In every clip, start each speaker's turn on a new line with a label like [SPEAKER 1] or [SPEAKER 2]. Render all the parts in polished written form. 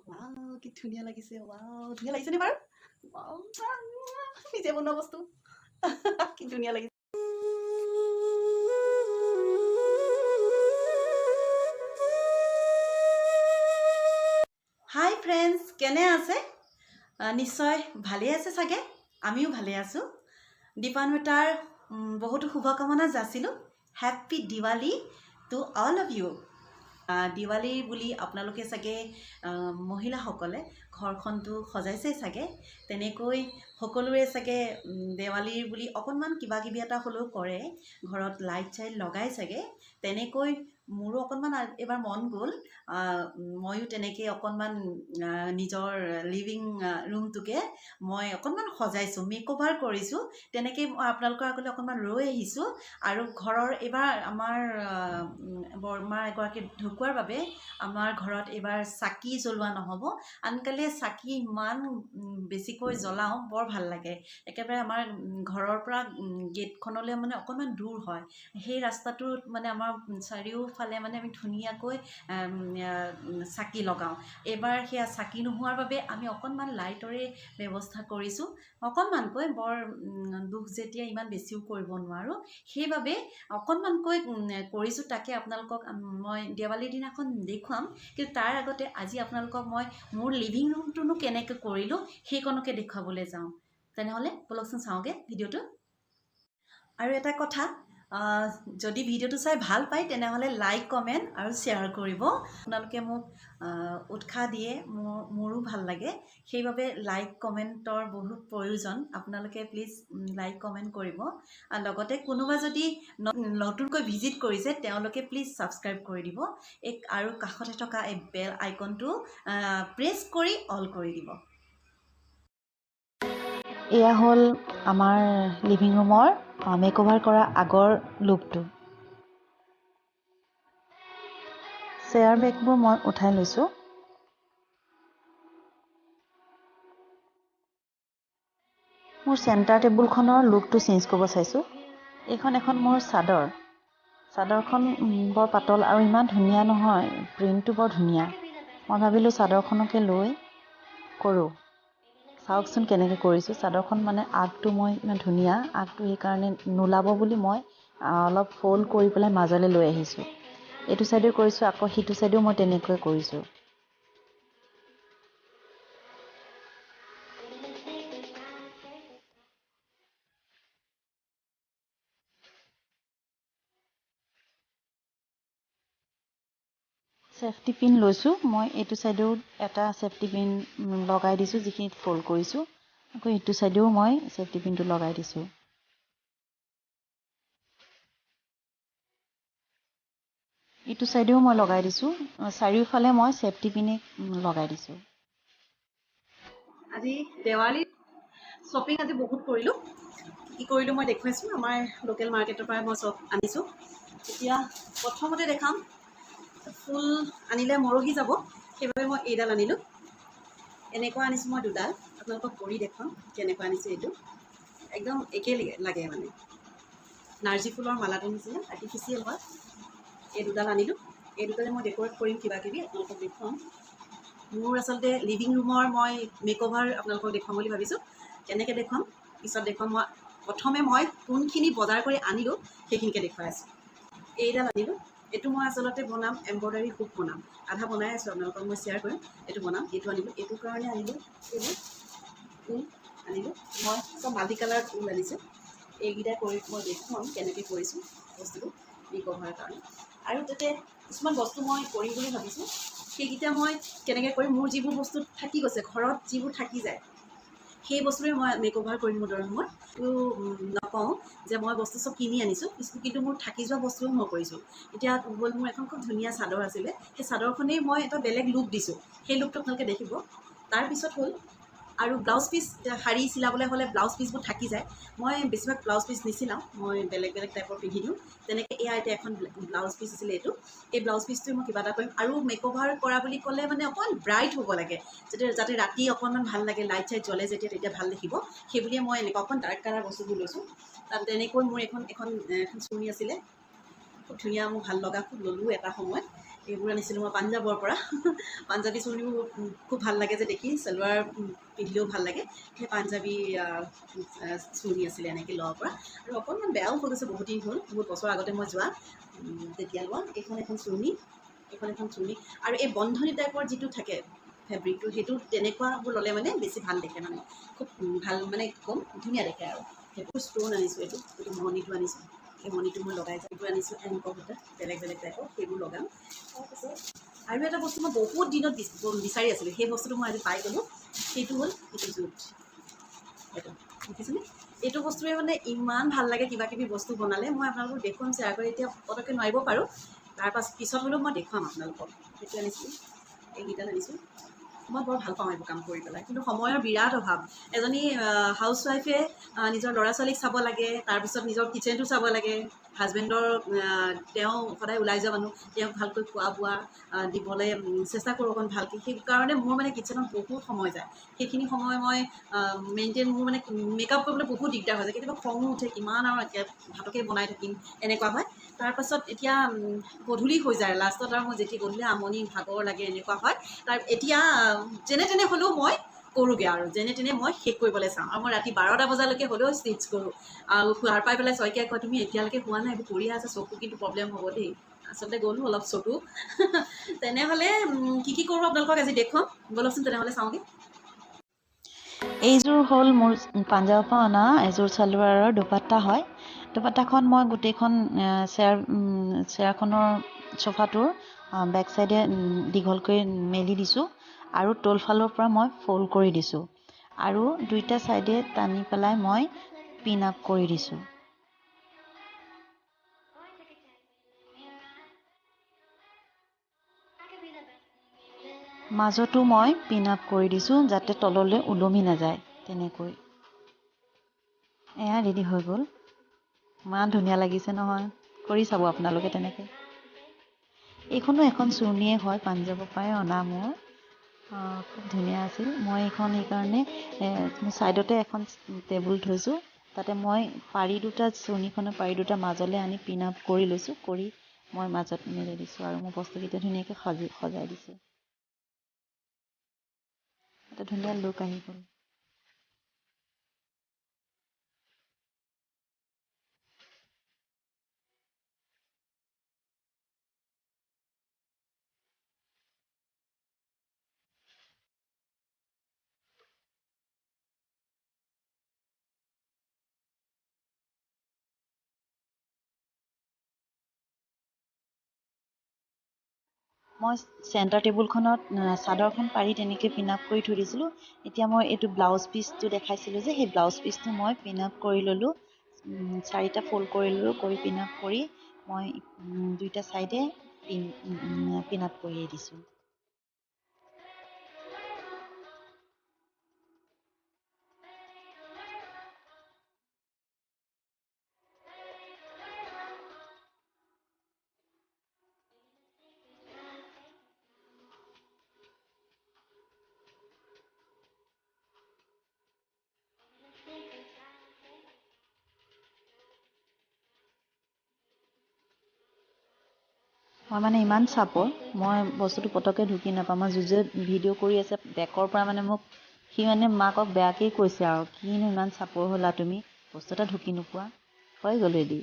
[SPEAKER 1] Wow কি ধুনীয়া লাগিছে ৱাও ধুনীয়া লাগিছে নে বাৰু ৱাও নিজে বনোৱা বস্তু কি ধুনীয়া লাগিছে হাই ফ্ৰেণ্ডছ কেনে আছে নিশ্চয় ভালে আছে চাগে আমিও ভালে আছো দীপান্বিতাৰ বহুতো শুভকামনা যাচিলো happy Diwali to all of you Diwali বুলি আপোনালোকে চাগে মহিলাসকলে ঘৰখনটো সজাইছে চাগে তেনেকৈ সকলোৰে চাগে দেৱালীৰ বুলি অকণমান কিবা কিবি এটা হ'লেও কৰে ঘৰত লাইট চাইট লগাই চাগে তেনেকৈ মোৰো অকণমান এবাৰ মন গ'ল ময়ো তেনেকৈ অকণমান নিজৰ লিভিং ৰুমটোকে মই অকণমান সজাইছোঁ মেকঅভাৰ কৰিছোঁ তেনেকৈ মই আপোনালোকৰ আগলৈ অকণমান ৰৈ আহিছোঁ আৰু ঘৰৰ এইবাৰ আমাৰ বৰমা এগৰাকী ঢুকোৱাৰ বাবে আমাৰ ঘৰত এইবাৰ চাকি জ্বলোৱা নহ'ব আনকালে চাকি ইমান বেছিকৈ জ্বলাওঁ বৰ ভাল লাগে একেবাৰে আমাৰ ঘৰৰ পৰা গেটখনলৈ মানে অকণমান দূৰ হয় সেই ৰাস্তাটোত মানে আমাৰ চাৰিওফালে মানে আমি ধুনীয়াকৈ চাকি লগাওঁ এইবাৰ সেয়া চাকি নোহোৱাৰ বাবে আমি অকণমান লাইটৰে ব্যৱস্থা কৰিছোঁ অকণমানকৈ বৰ দুখ যেতিয়া ইমান বেছিও কৰিব নোৱাৰোঁ সেইবাবে অকণমানকৈ কৰিছোঁ তাকে আপোনালোকক মই দেৱালীৰ দিনাখন দেখুৱাম কিন্তু তাৰ আগতে আজি আপোনালোকক মই মোৰ লিভিং ৰুমটোনো কেনেকৈ কৰিলোঁ সেইকণকে দেখুৱাবলৈ যাওঁ তেনেহ'লে ব'লকচোন চাওঁগৈ ভিডিঅ'টো আৰু এটা কথা যদি ভিডিঅ'টো চাই ভাল পায় তেনেহ'লে লাইক কমেণ্ট আৰু শ্বেয়াৰ কৰিব আপোনালোকে মোক উৎসাহ দিয়ে মোৰো ভাল লাগে সেইবাবে লাইক কমেণ্টৰ বহুত প্ৰয়োজন আপোনালোকে প্লিজ লাইক কমেণ্ট কৰিব আৰু লগতে কোনোবা যদি নতুনকৈ ভিজিট কৰিছে তেওঁলোকে প্লিজ ছাবস্ক্ৰাইব কৰি দিব আৰু কাষতে থকা এই বেল আইকনটো প্ৰেছ কৰি অল কৰি দিব এয়া হ'ল আমাৰ লিভিং ৰুমৰ মেকঅভাৰ কৰা আগৰ লুকটো চেয়াৰ বেগবোৰ মই উঠাই লৈছোঁ মোৰ চেণ্টাৰ টেবুলখনৰ লুকটো চেঞ্জ কৰিব চাইছোঁ এইখন এখন মোৰ চাদৰখন বৰ পাতল আৰু ইমান ধুনীয়া নহয় প্ৰিণ্টটো বৰ ধুনীয়া মই ভাবিলোঁ চাদৰখনকে লৈ কৰোঁ চাওকচোন কেনেকৈ কৰিছোঁ চাদৰখন মানে আগটো মই ইমান ধুনীয়া আগটো সেইকাৰণে নোলাব বুলি মই অলপ ফ'ল্ড কৰি পেলাই মাজলৈ লৈ আহিছোঁ এইটো চাইডেও কৰিছোঁ আকৌ সিটো চাইডেও মই তেনেকৈ কৰিছোঁ চেফটি পিন লৈছোঁ মই এইটো চাইডেও এটা চেফটি পিন লগাই দিছোঁ যিখিনিত ফ'ল্ড কৰিছোঁ আকৌ এইটো চাইডেও মই চেফটি পিনটো লগাই দিছোঁ এইটো চাইডেও মই লগাই দিছোঁ চাৰিওফালে মই চেফটি পিনে লগাই দিছোঁ আজি দেৱালীত শ্বপিং আজি বহুত কৰিলোঁ কি কৰিলোঁ মই দেখুৱাইছোঁ আমাৰ লোকেল মাৰ্কেটৰ পৰা মই চব আনিছোঁ এতিয়া প্ৰথমতে দেখাম ফুল আনিলে মৰহি যাব সেইবাবে মই এইডাল আনিলোঁ এনেকুৱা আনিছোঁ মই দুডাল আপোনালোকক কৰি দেখুৱাম কেনেকুৱা আনিছোঁ এইটো একদম একেই লাগে মানে নাৰ্জী ফুলৰ মালাটো নিচিনা আৰ্টিফিচিয়েল হয় এই দুডাল আনিলোঁ এই দুডালে মই ডেক'ৰেট কৰিম কিবা কিবি আপোনালোকক দেখুৱাম মোৰ আচলতে লিভিং ৰুমৰ মই মেকঅভাৰ আপোনালোকক দেখুৱাম বুলি ভাবিছোঁ কেনেকৈ দেখুৱাম পিছত দেখুৱাম মই প্ৰথমে মই কোনখিনি বজাৰ কৰি আনিলোঁ সেইখিনিকে দেখুৱাই আছোঁ এইডাল আনিলোঁ এইটো মই আচলতে বনাম এম্ব্ৰইডাৰী হুক বনাম আধা বনাই আছোঁ আপোনালোকক মই শ্বেয়াৰ কৰিম এইটো বনাম এইটো আনিলোঁ এইটোৰ কাৰণে আনিলোঁ এইবোৰ ঊল আনিলোঁ মই চব মাল্টি কালাৰ ঊল আনিছোঁ এইকেইটা কৰি মই দেখুৱাম কেনেকৈ কৰিছোঁ বস্তুটো মেকঅভাৰৰ কাৰণে আৰু তাতে কিছুমান বস্তু মই কৰিম বুলি ভাবিছোঁ সেইকেইটা মই কেনেকৈ কৰিম মোৰ যিবোৰ বস্তু থাকি গৈছে ঘৰত যিবোৰ থাকি যায় সেই বস্তুৰে মই মেকঅভাৰ কৰিম মোৰ ৰুমত তো নকওঁ যে মই বস্তু চব কিনি আনিছোঁ কিন্তু মোৰ থাকি যোৱা বস্তুও মই কৰিছোঁ এতিয়া হ'ল মোৰ এখন খুব ধুনীয়া চাদৰ আছিলে সেই চাদৰখনেই মই এটা বেলেগ লুক দিছোঁ সেই লুকটো আপোনালোকে দেখিব তাৰপিছত হ'ল আৰু ব্লাউজ পিচ শাৰী চিলাবলৈ হ'লে ব্লাউজ পিচবোৰ থাকি যায় মই বেছিভাগ ব্লাউজ পিচ নিচিলাওঁ মই বেলেগ বেলেগ টাইপৰ পিন্ধি দিওঁ তেনেকৈ এয়া এতিয়া এখন ব্লাউজ পিচ আছিলে এইটো এই ব্লাউজ পিচটোৱে মই কিবা এটা কৰিম আৰু মেকঅভাৰ কৰা বুলি ক'লে মানে অকণমান ব্ৰাইট হ'ব লাগে যাতে ৰাতি অকণমান ভাল লাগে লাইট চাইট জ্বলে তেতিয়া ভাল দেখিব সেইবুলিয়ে মই এনেকুৱা অকণ ডাৰ্ক কালাৰ বস্তুবোৰ লৈছোঁ তাত তেনেকৈ মোৰ এখন চুৰ্ণি আছিলে খুব ধুনীয়া মোৰ ভাল লগা খুব ল'লোঁ এটা সময়ত এইবোৰ আনিছিলোঁ মই পাঞ্জাৱৰ পৰা পাঞ্জাবী চুৰণিবোৰ খুব ভাল লাগে যে দেখি চেলোৱাৰ পিন্ধিলেও ভাল লাগে সেই পাঞ্জাবী চুৰণি আছিলে এনেকৈ লোৱাৰ পৰা আৰু অকণমান বেয়াও হৈ গৈছে বহুত দিন হ'ল বহুত বছৰ আগতে মই যোৱা তেতিয়া লোৱা এইখন এখন চুৰণি আৰু এই বন্ধনী টাইপৰ যিটো থাকে ফেব্ৰিকটো সেইটো তেনেকুৱাবোৰ ল'লে মানে বেছি ভাল দেখে মানে খুব ভাল মানে কম ধুনীয়া দেখে আৰু সেইটো ষ্ট'ন আনিছোঁ এইটো মণিটো আনিছোঁ এই মণিটো মই লগাই এইটো আনিছোঁ এংকৰ সূতা বেলেগ বেলেগ টাইপৰ সেইবোৰ লগাম তাৰপিছত আৰু এটা বস্তু মই বহুত দিনত বিচাৰি আছিলোঁ সেই বস্তুটো মই আজি পাই গ'লোঁ সেইটো হ'ল এইটো জুট এইটো দেখিছেনে এইটো বস্তুৱে মানে ইমান ভাল লাগে কিবা কিবি বস্তু বনালে মই আপোনালোকক দেখুৱাম শ্বেয়াৰ কৰি এতিয়া পটককৈ নোৱাৰিব পাৰোঁ পিছত হ'লেও মই দেখুৱাম আপোনালোকক সেইটো আনিছোঁ এইকেইডাল আনিছোঁ মই বৰ ভাল পাওঁ এইবোৰ কাম কৰি পেলাই কিন্তু সময়ৰ বিৰাট অভাৱ এজনী হাউচৱাইফে নিজৰ ল'ৰা ছোৱালীক চাব লাগে তাৰপিছত নিজৰ কিটচেনটো চাব লাগে হাজবেণ্ডৰ তেওঁ সদায় ওলাই যোৱা মানুহ তেওঁক ভালকৈ খোৱা বোৱা দিবলৈ চেষ্টা কৰোঁ অকণ ভালকৈ সেইকাৰণে মোৰ মানে কিটচেনত বহুত সময় যায় সেইখিনি সময় মই মেইনটেইন মোৰ মানে মেকআপ কৰিবলৈ বহুত দিগদাৰ হৈ যায় কেতিয়াবা খঙো উঠে কিমান আৰু ভাতকে বনাই থাকিম এনেকুৱা হয় তাৰপাছত এতিয়া গধূলি হৈ যায় লাষ্টত আৰু মই যেতিয়া গধূলি আমনি ভাগৰ লাগে এনেকুৱা হয় এতিয়া যেনে তেনে হ'লেও মই কৰোঁগৈ আৰু যেনে তেনে মই শেষ কৰিবলৈ চাওঁ আৰু মই ৰাতি 12টা বজালৈকে হ'লেও ষ্টিচ কৰোঁ আৰু সাৰ পাই পেলাই শইকীয়াই কয় তুমি এতিয়ালৈকে হোৱা নাই এইবোৰ কৰিয়ে আছে চকু কিন্তু প্ৰব্লেম হ'ব দেই আচলতে গ'লোঁ অলপ চকু তেনেহ'লে কি কৰোঁ আপোনালোকক আজি দেখুৱাম ব'লকচোন তেনেহ'লে চাওঁগৈ এইযোৰ হ'ল মোৰ পাঞ্জাৱৰ পৰা অনা এযোৰ চালোৱাৰৰ দুপাট্টা হয় দুপাট্টাখন মই গোটেইখন চেয়াৰখনৰ চোফাটোৰ বেক চাইডে দীঘলকৈ মেলি দিছোঁ আৰু তলফালৰ পৰা মই ফ'ল্ড কৰি দিছোঁ আৰু দুইটা চাইডে টানি পেলাই মই পিন আপ কৰি দিছোঁ মাজতো মই পিন আপ কৰি দিছোঁ যাতে তললৈ ওলমি নাযায় তেনেকৈ এয়া ৰেডি হৈ গ'ল ইমান ধুনীয়া লাগিছে নহয় কৰি চাব আপোনালোকে তেনেকৈ এইখনো এখন চুৰ্ণিয়ে হয় পাঞ্জাৱৰ পৰাই অনা মোৰ খুব ধুনীয়া আছিল মই এইখন সেইকাৰণে ছাইডতে এখন টেবুল থৈছোঁ তাতে মই পাৰি দুটা চুৰ্ণিখনৰ পাৰি দুটা মাজলৈ আনি পিন আপ কৰি লৈছোঁ কৰি মই মাজত মেলি দিছোঁ আৰু মোৰ বস্তুকেইটা ধুনীয়াকৈ সজাই দিছোঁ এটা ধুনীয়া লুক আহি গ'ল মই চেণ্টাৰ টেবুলখনত চাদৰখন পাৰি তেনেকৈ পিন আপ কৰি থৈ দিছিলোঁ এতিয়া মই এইটো ব্লাউজ পিচটো দেখাইছিলোঁ যে সেই ব্লাউজ পিচটো মই পিন আপ কৰি ল'লোঁ 4টা ফ'ল্ড কৰি ল'লোঁ কৰি পিন আপ কৰি মই দুইটা ছাইডে পিন আপ কৰিয়ে দিছোঁ মই মানে ইমান চাপৰ মই বস্তুটো পটককৈ ঢুকি নাপাওঁ মই যুঁজে ভিডিঅ' কৰি আছে বেকৰ পৰা মানে মোক সি মানে মাকক বেয়াকেই কৈছে আৰু কিনো ইমান চাপৰ হ'লা তুমি বস্তু এটা ঢুকি নোপোৱা হৈ গ'লো এদি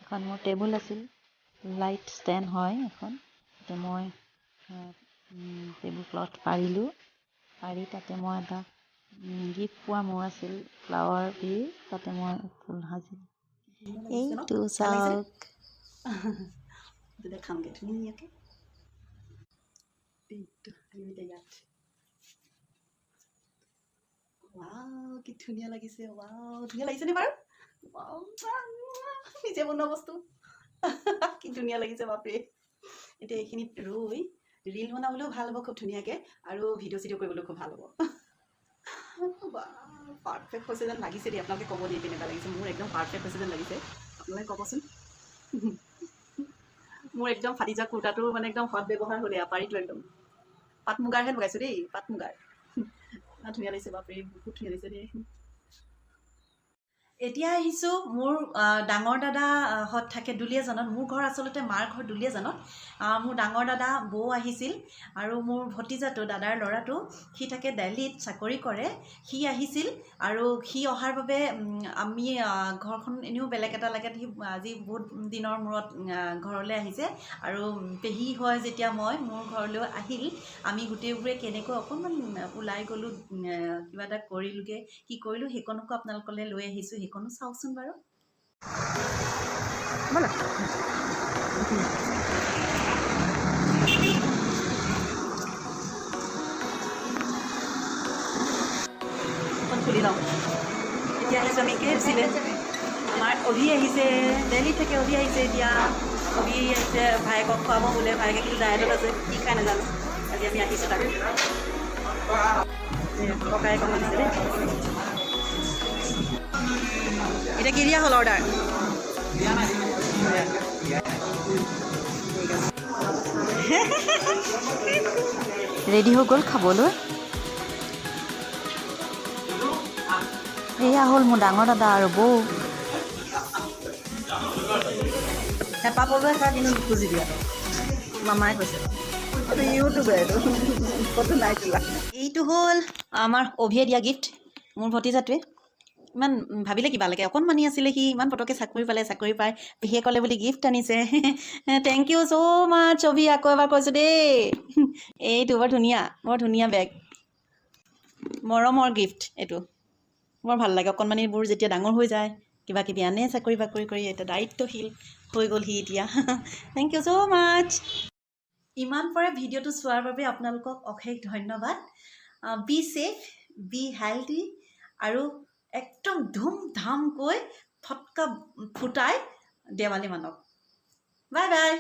[SPEAKER 1] এখন মোৰ টেবুল আছিল লাইট ষ্টেণ্ড হয় এখন তাতে মই টেবুল ক্লথ পাৰিলোঁ পাৰি তাতে মই এটা গিফ্ট পোৱা মোৰ আছিল ফ্লাৱাৰ দি তাতে মই ফুল সাজিলোঁ এইটো চাওক দেখামগৈ ধুনীয়াকৈ ইয়াত ৱাও কি ধুনীয়া লাগিছে ৱাও ধুনীয়া লাগিছেনে বাৰু ৱাও নিজে বনোৱা বস্তু কি ধুনীয়া লাগিছে বাপৰে এতিয়া এইখিনিত ৰৈ ৰীল বনাবলৈও ভাল হ'ব খুব ধুনীয়াকৈ আৰু ভিডিঅ' চিডিঅ' কৰিবলৈও খুব ভাল হ'ব পাৰফেক্ট হৈছে যেন লাগিছে দেই আপোনালোকে ক'ব দেই কেনেকুৱা লাগিছে মোৰ একদম পাৰফেক্ট হৈছে যেন লাগিছে আপোনালোকে ক'বচোন মোৰ একদম ফাটি যোৱা কুৰ্তাটো মানে একদম সৎ ব্যৱহাৰ হ'লে পাৰিটো একদম পাট মুগাৰহে লগাইছোঁ দেই পাট মুগাৰ ধুনীয়া লাগিছে বাপৰে বহুত ধুনীয়া লাগিছে দেই এতিয়া আহিছোঁ মোৰ ডাঙৰ দাদা হত থাকে দুলীয়াজানত। মোৰ ঘৰ আচলতে মাৰ ঘৰ দুলীয়াজানত। মোৰ ডাঙৰ দাদা বৌ আহিছিল আৰু মোৰ ভতিজাটো দাদাৰ ল'ৰাটো সি থাকে দিল্লীত চাকৰি কৰে। সি আহিছিল আৰু সি অহাৰ বাবে আমি ঘৰখন এনেও বেলেগ এটা লাগে। সি আজি বহুত দিনৰ মূৰত ঘৰলৈ আহিছে আৰু পেহী হয় যেতিয়া মই মোৰ ঘৰলৈ আহিল। আমি গোটেইবোৰে কেনেকৈ অকণমান ওলাই গ'লোঁ, কিবা এটা কৰিলোঁগৈ। কি কৰিলোঁ সেইকণকো আপোনালোকলৈ লৈ আহিছোঁ, সেইকণো চাওকচোন বাৰু। এখন খুলি লওঁ। এতিয়া আহিছোঁ আমি KFC-লে। আমাৰ অভি আহিছে, দিল্লীত থাকে অভি আহিছে। এতিয়া অভি আহিছে ভায়েকক খুৱাব বোলে, ভায়েকে কিন্তু ডায়েটত আছে, কি খাই নাজানো। আজি আমি আহিছোঁ তাক ককায়েক মাতিছে দেই। এতিয়া কি দিয়া হ'ল অৰ্ডাৰ? ৰেডি হৈ গ'ল খাবলৈ। এয়া হ'ল মোৰ ডাঙৰ দাদা আৰু বৌ। হেঁপাহ পলোৱাই তাত কিন্তু নুখুজি দিয়া, মামাই কৈছে। এইটো হ'ল আমাৰ অভিয়ে দিয়া গিফ্ট, মোৰ ভতিজাটোৱে। ইমান ভাবিলে কিবা লাগে, অকণমানি আছিলে সি, ইমান পটককৈ চাকৰি পালে, চাকৰি পাই পেহীয়ে ক'লে বুলি গিফ্ট আনিছে। থেংক ইউ ছ' মাছ অভি, আকৌ এবাৰ কৈছোঁ দেই। এইটো বৰ ধুনীয়া বেগ, মৰমৰ গিফ্ট এইটো। বৰ ভাল লাগে, অকণমানিবোৰ যেতিয়া ডাঙৰ হৈ যায়, কিবা কিবি আনে চাকৰি বাকৰি কৰি, এতিয়া দায়িত্বশীল হৈ গ'ল সি এতিয়া। থেংক ইউ ছ' মাছ। ইমান পৰে ভিডিঅ'টো চোৱাৰ বাবে আপোনালোকক অশেষ ধন্যবাদ। বি ছেফ, বি হেল্ডি আৰু একদম ধুমধামকৈ ফটকা ফুটাই দেৱালী মানক। Bye bye.